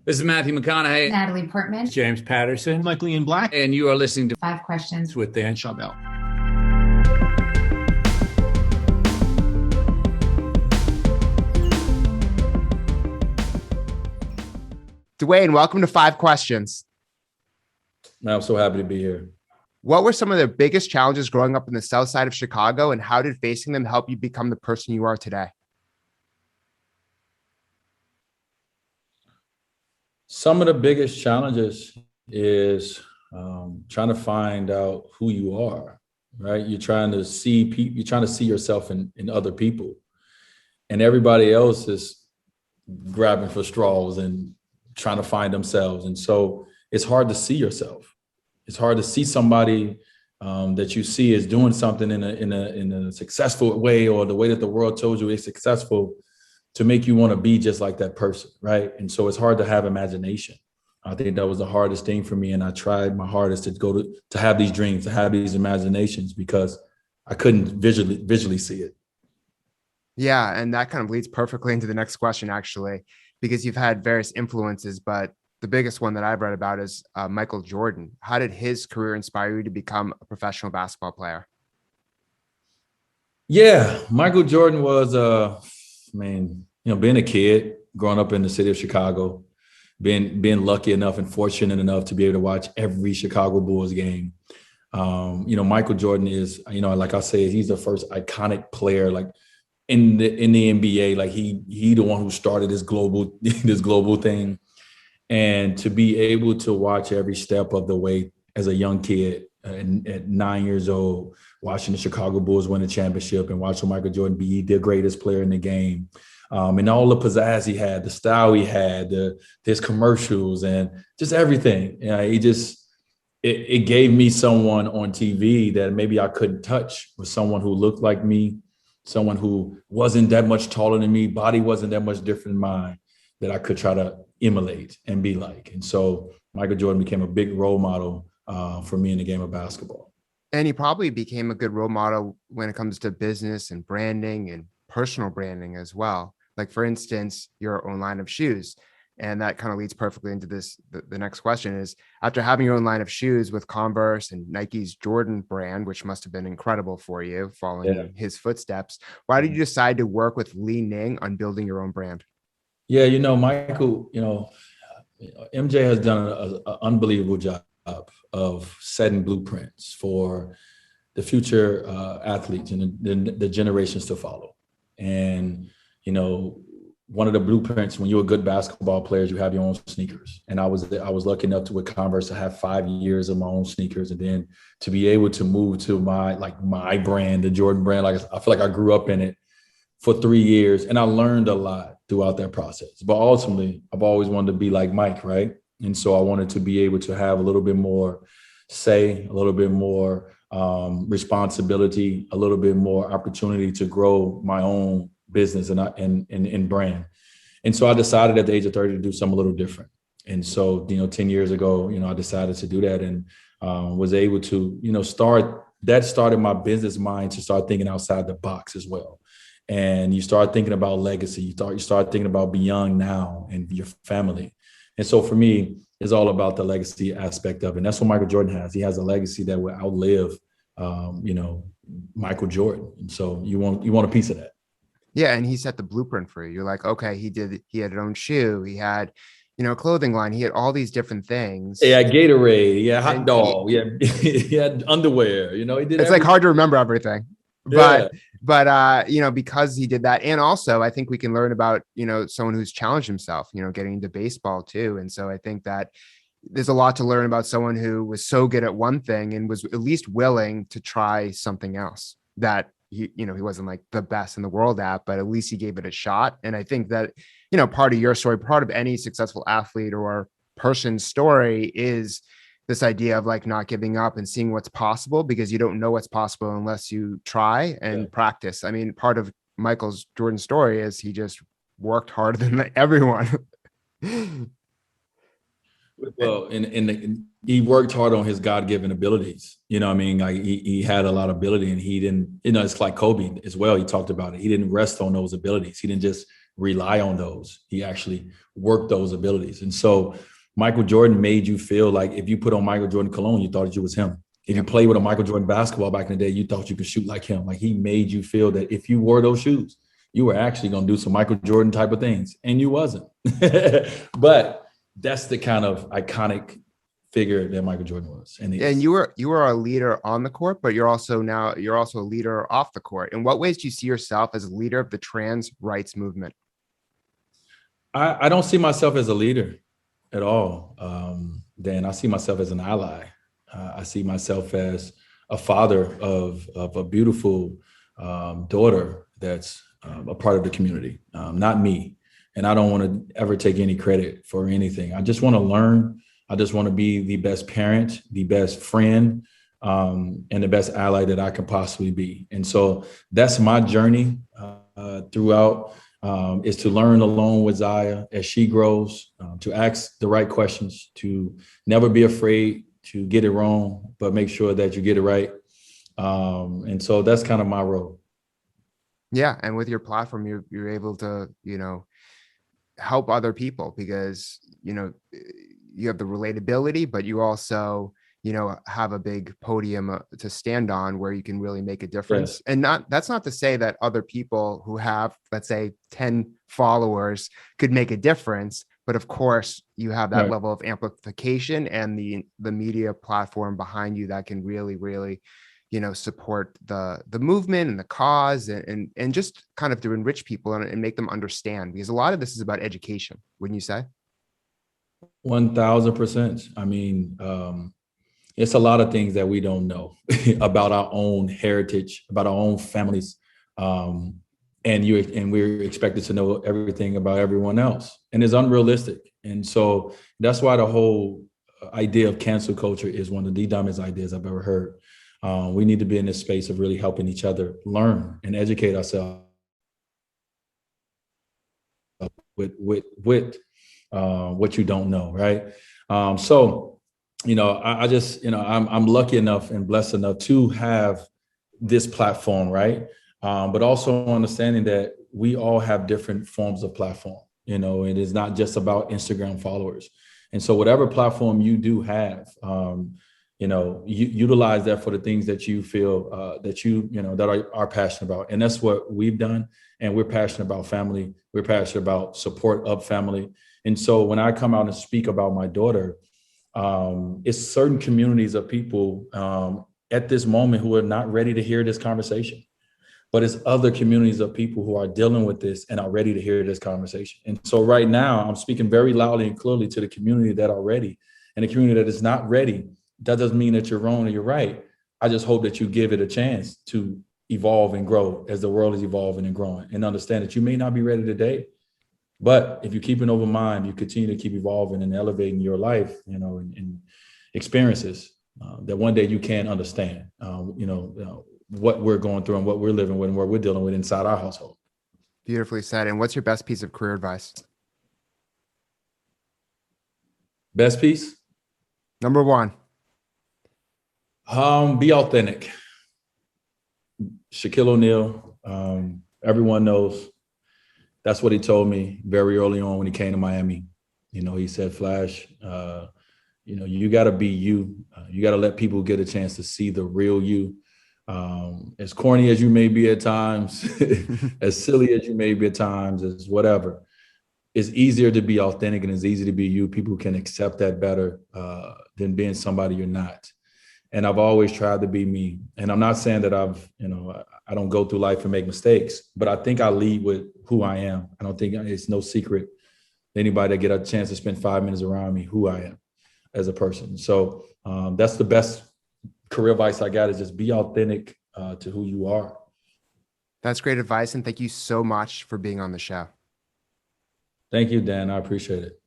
This is Matthew McConaughey. Natalie Portman. James Patterson. Michael Ian Black. And you are listening to Five Questions with Dan Schawbel. Dwyane, welcome to Five Questions. I'm so happy to be here. What were some of the biggest challenges growing up in the South Side of Chicago, and how did facing them help you become the person you are today? Some of the biggest challenges is trying to find out who you are, right? You're trying to see people, you're trying to see yourself in other people, and everybody else is grabbing for straws and trying to find themselves. And so it's hard to see yourself. It's hard to see somebody that you see is doing something in a successful way, or the way that the world told you is successful, to make you want to be just like that person, right? And so it's hard to have imagination. I think that was the hardest thing for me, and I tried my hardest to have these dreams, to have these imaginations, because I couldn't visually see it. Yeah, and that kind of leads perfectly into the next question, actually, because you've had various influences, but the biggest one that I've read about is Michael Jordan. How did his career inspire you to become a professional basketball player? Yeah, Michael Jordan was being a kid, growing up in the city of Chicago, being lucky enough and fortunate enough to be able to watch every Chicago Bulls game. Michael Jordan is, like I say, he's the first iconic player, like in the NBA. Like he the one who started this global thing. And to be able to watch every step of the way as a young kid at 9 years old, watching the Chicago Bulls win a championship and watching Michael Jordan be the greatest player in the game. And all the pizzazz he had, the style he had, his commercials, and just everything. It gave me someone on TV that maybe I couldn't touch, with someone who looked like me, someone who wasn't that much taller than me, body wasn't that much different than mine, that I could try to emulate and be like. And so Michael Jordan became a big role model for me in the game of basketball. And he probably became a good role model when it comes to business and branding and personal branding as well. Like, for instance, your own line of shoes. And that kind of leads perfectly into this. The next question is, after having your own line of shoes with Converse and Nike's Jordan brand, which must have been incredible for you, following his footsteps, why did you decide to work with Li Ning on building your own brand? Yeah, Michael, MJ has done an unbelievable job of setting blueprints for the future athletes and the generations to follow. And, one of the blueprints, when you're a good basketball player, you have your own sneakers. And I was lucky enough with Converse to have 5 years of my own sneakers, and then to be able to move to my brand, the Jordan brand. Like, I feel like I grew up in it for 3 years, and I learned a lot throughout that process. But ultimately, I've always wanted to be like Mike, right? And so I wanted to be able to have a little bit more say, a little bit more responsibility, a little bit more opportunity to grow my own business and brand. And so I decided at the age of 30 to do something a little different. And so, 10 years ago, I decided to do that, and was able to, started my business mind to start thinking outside the box as well. And you start thinking about legacy. You start thinking about beyond now and your family. And so for me, it's all about the legacy aspect of it. And that's what Michael Jordan has. He has a legacy that will outlive, Michael Jordan. And so you want a piece of that. Yeah, and he set the blueprint for you. You're like, okay, he had his own shoe. He had, a clothing line. He had all these different things. Yeah, Gatorade. Yeah, hot dog. He had underwear. He did. It's everything. Like hard to remember everything. But because he did that, and also I think we can learn about, someone who's challenged himself, getting into baseball too. And so I think that there's a lot to learn about someone who was so good at one thing and was at least willing to try something else that he wasn't like the best in the world at, but at least he gave it a shot. And I think that, part of your story, part of any successful athlete or person's story is this idea of like not giving up and seeing what's possible, because you don't know what's possible unless you try and practice. I mean, part of Michael's Jordan story is he just worked harder than everyone. Well, and he worked hard on his God-given abilities. Like he had a lot of ability, and he didn't, it's like Kobe as well. He talked about it. He didn't rest on those abilities. He didn't just rely on those. He actually worked those abilities. And so Michael Jordan made you feel like if you put on Michael Jordan cologne, you thought that you was him. If you played with a Michael Jordan basketball back in the day, you thought you could shoot like him. Like he made you feel that if you wore those shoes, you were actually going to do some Michael Jordan type of things, and you wasn't. But that's the kind of iconic figure that Michael Jordan was. And you were a leader on the court, but you're also a leader off the court. In what ways do you see yourself as a leader of the trans rights movement? I don't see myself as a leader at all, Dan. I see myself as an ally. I see myself as a father of a beautiful daughter that's a part of the community, not me. And I don't want to ever take any credit for anything. I just want to learn. I just want to be the best parent, the best friend, and the best ally that I can possibly be. And so that's my journey throughout, is to learn along with Zaya as she grows, to ask the right questions, to never be afraid to get it wrong, but make sure that you get it right. And so that's kind of my role. Yeah. And with your platform, you're able to, help other people because, you have the relatability, but you also, have a big podium to stand on where you can really make a difference. Yes. And that's not to say that other people who have, let's say, 10 followers could make a difference. But of course, you have that level of amplification and the media platform behind you that can really, really, support the movement and the cause and just kind of to enrich people and make them understand, because a lot of this is about education, wouldn't you say? 1000%. I mean, it's a lot of things that we don't know about our own heritage, about our own families. And we're expected to know everything about everyone else, and it's unrealistic. And so that's why the whole idea of cancel culture is one of the dumbest ideas I've ever heard. We need to be in this space of really helping each other learn and educate ourselves with what you don't know, right? I just, I'm lucky enough and blessed enough to have this platform, right? But also understanding that we all have different forms of platform, it is not just about Instagram followers. And so whatever platform you do have, you utilize that for the things that you feel that are passionate about. And that's what we've done. And we're passionate about family. We're passionate about support of family. And so when I come out and speak about my daughter, it's certain communities of people at this moment who are not ready to hear this conversation. But it's other communities of people who are dealing with this and are ready to hear this conversation. And so right now, I'm speaking very loudly and clearly to the community that are ready, and the community that is not ready. That doesn't mean that you're wrong or you're right. I just hope that you give it a chance to evolve and grow as the world is evolving and growing, and understand that you may not be ready today, but if you keep an open mind, you continue to keep evolving and elevating your life, and experiences that one day you can understand, what we're going through and what we're living with and what we're dealing with inside our household. Beautifully said. And what's your best piece of career advice? Best piece? Number one. Be authentic. Shaquille O'Neal, everyone knows. That's what he told me very early on when he came to Miami. He said, Flash, you got to be you. You got to let people get a chance to see the real you. As corny as you may be at times, as silly as you may be at times, as whatever, it's easier to be authentic and it's easy to be you. People can accept that better than being somebody you're not. And I've always tried to be me. And I'm not saying that I don't go through life and make mistakes, but I think I lead with who I am. I don't think it's no secret to anybody that get a chance to spend 5 minutes around me, who I am as a person. So that's the best career advice I got, is just be authentic to who you are. That's great advice. And thank you so much for being on the show. Thank you, Dan. I appreciate it.